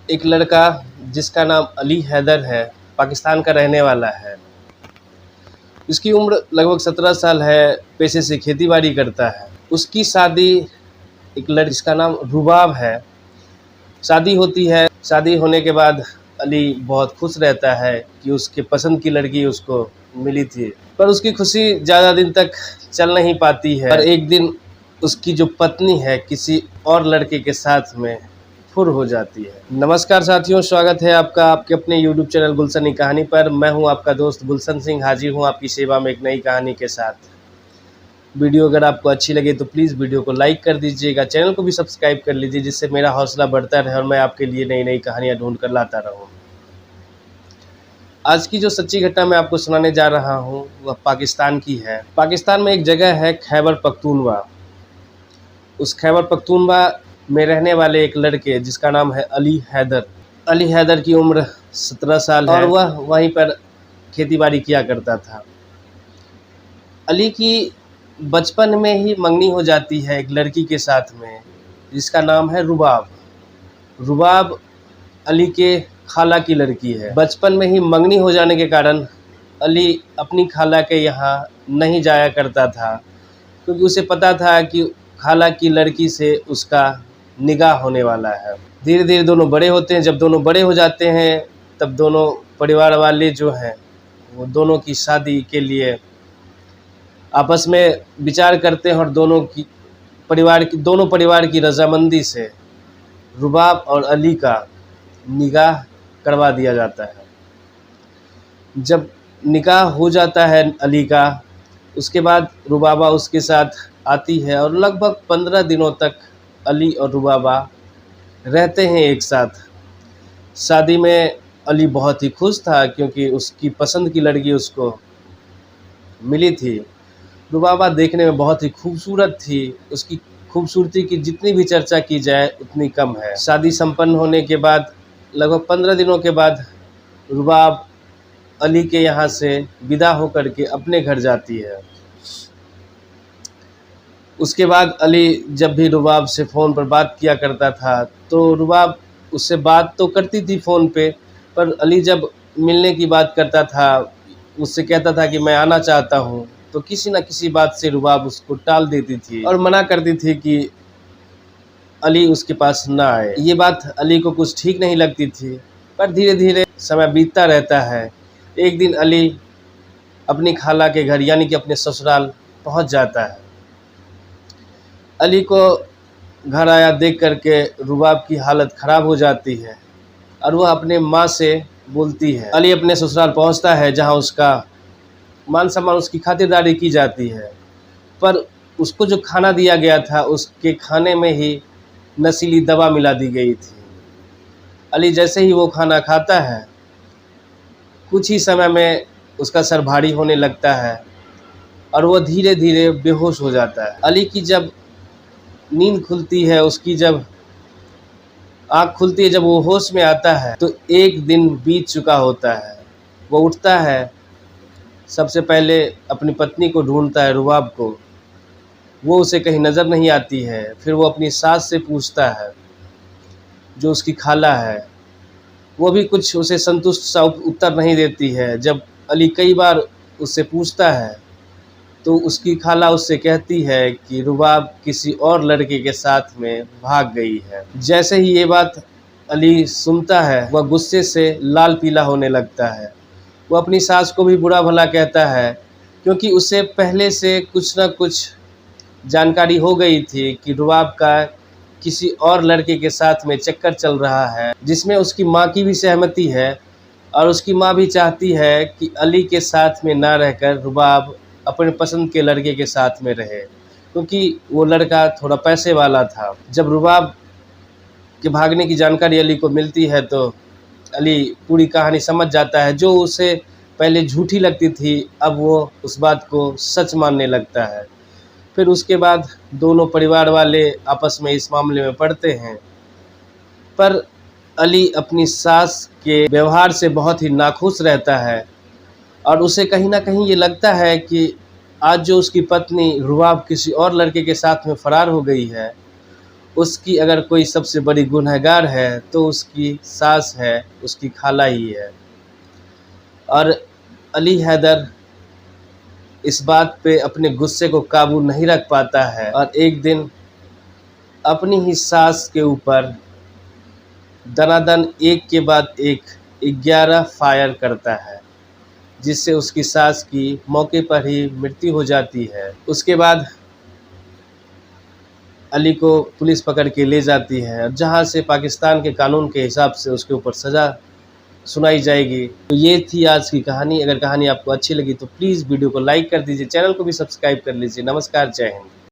एक लड़का जिसका नाम अली हैदर है, पाकिस्तान का रहने वाला है। इसकी उम्र लगभग 17 साल है, पेशे से खेती-बाड़ी करता है। उसकी शादी एक लड़की जिसका नाम रुबाब है, शादी होती है। शादी होने के बाद अली बहुत खुश रहता है कि उसके पसंद की लड़की उसको मिली थी, पर उसकी खुशी ज़्यादा दिन तक चल नहीं पाती है और एक दिन उसकी जो पत्नी है किसी और लड़के के साथ में फुर हो जाती है। नमस्कार साथियों, स्वागत है आपका आपके अपने यूट्यूब चैनल गुलशन की कहानी पर। मैं हूं आपका दोस्त गुलशन सिंह, हाजिर हूं आपकी सेवा में एक नई कहानी के साथ। वीडियो अगर आपको अच्छी लगे तो प्लीज़ वीडियो को लाइक कर दीजिएगा, चैनल को भी सब्सक्राइब कर लीजिए, जिससे मेरा हौसला बढ़ता रहे और मैं आपके लिए नई नई कहानियाँ ढूंढ कर लाता रहूँ। आज की जो सच्ची घटना मैं आपको सुनाने जा रहा हूँ वह पाकिस्तान की है। पाकिस्तान में एक जगह है खैबर पख्तूनवा। उस खैबर पख्तूनवा में रहने वाले एक लड़के जिसका नाम है अली हैदर। अली हैदर की उम्र 17 साल है और वह वहीं पर खेतीबाड़ी किया करता था। अली की बचपन में ही मंगनी हो जाती है एक लड़की के साथ में जिसका नाम है रुबाब। रुबाब अली के खाला की लड़की है। बचपन में ही मंगनी हो जाने के कारण अली अपनी खाला के यहाँ नहीं जाया करता था, क्योंकि उसे पता था कि खाला की लड़की से उसका निकाह होने वाला है। धीरे धीरे दोनों बड़े होते हैं। जब दोनों बड़े हो जाते हैं तब दोनों परिवार वाले जो हैं वो दोनों की शादी के लिए आपस में विचार करते हैं और दोनों परिवार की रजामंदी से रुबाब और अली का निकाह करवा दिया जाता है। जब निकाह हो जाता है अली का, उसके बाद रुबाबा उसके साथ आती है और लगभग 15 दिनों तक अली और रुबाबा रहते हैं एक साथ। शादी में अली बहुत ही खुश था क्योंकि उसकी पसंद की लड़की उसको मिली थी। रुबाबा देखने में बहुत ही खूबसूरत थी। उसकी खूबसूरती की जितनी भी चर्चा की जाए उतनी कम है। शादी संपन्न होने के बाद लगभग 15 दिनों के बाद रुबाब अली के यहाँ से विदा होकर के अपने घर जाती है। उसके बाद अली जब भी रुबाब से फ़ोन पर बात किया करता था तो रुबाब उससे बात तो करती थी फ़ोन पे, पर अली जब मिलने की बात करता था, उससे कहता था कि मैं आना चाहता हूँ, तो किसी न किसी बात से रुबाब उसको टाल देती थी और मना करती थी कि अली उसके पास ना आए। ये बात अली को कुछ ठीक नहीं लगती थी, पर धीरे धीरे समय बीतता रहता है। एक दिन अली अपनी खाला के घर यानी कि अपने ससुराल पहुँच जाता है। अली को घर आया देख करके रुबाब की हालत ख़राब हो जाती है और वह अपने माँ से बोलती है। अली अपने ससुराल पहुँचता है जहाँ उसका मान सम्मान, उसकी खातिरदारी की जाती है, पर उसको जो खाना दिया गया था उसके खाने में ही नशीली दवा मिला दी गई थी। अली जैसे ही वो खाना खाता है कुछ ही समय में उसका सर भारी होने लगता है और वो धीरे धीरे बेहोश हो जाता है। अली की जब नींद खुलती है, उसकी जब आँख खुलती है, जब वो होश में आता है तो एक दिन बीत चुका होता है। वो उठता है, सबसे पहले अपनी पत्नी को ढूंढता है, रुबाब को। वो उसे कहीं नज़र नहीं आती है। फिर वो अपनी सास से पूछता है जो उसकी खाला है, वो भी कुछ उसे संतुष्ट सा उत्तर नहीं देती है। जब अली कई बार उससे पूछता है तो उसकी खाला उससे कहती है कि रुबाब किसी और लड़के के साथ में भाग गई है। जैसे ही ये बात अली सुनता है वह गुस्से से लाल पीला होने लगता है। वो अपनी सास को भी बुरा भला कहता है, क्योंकि उसे पहले से कुछ न कुछ जानकारी हो गई थी कि रुबाब का किसी और लड़के के साथ में चक्कर चल रहा है, जिसमें उसकी माँ की भी सहमति है और उसकी माँ भी चाहती है कि अली के साथ में ना रहकर रुबाब अपने पसंद के लड़के के साथ में रहे, क्योंकि वो लड़का थोड़ा पैसे वाला था। जब रुबाब के भागने की जानकारी अली को मिलती है तो अली पूरी कहानी समझ जाता है। जो उसे पहले झूठी लगती थी अब वो उस बात को सच मानने लगता है। फिर उसके बाद दोनों परिवार वाले आपस में इस मामले में पड़ते हैं, पर अली अपनी सास के व्यवहार से बहुत ही नाखुश रहता है और उसे कहीं ना कहीं ये लगता है कि आज जो उसकी पत्नी रुबाब किसी और लड़के के साथ में फ़रार हो गई है, उसकी अगर कोई सबसे बड़ी गुनहगार है तो उसकी सास है, उसकी खाला ही है। और अली हैदर इस बात पे अपने गुस्से को काबू नहीं रख पाता है और एक दिन अपनी ही सास के ऊपर दनादन एक के बाद एक 11 फायर करता है, जिससे उसकी सास की मौके पर ही मृत्यु हो जाती है। उसके बाद अली को पुलिस पकड़ के ले जाती है, जहां से पाकिस्तान के कानून के हिसाब से उसके ऊपर सज़ा सुनाई जाएगी। तो ये थी आज की कहानी। अगर कहानी आपको अच्छी लगी तो प्लीज़ वीडियो को लाइक कर दीजिए, चैनल को भी सब्सक्राइब कर लीजिए। नमस्कार, जय हिंद।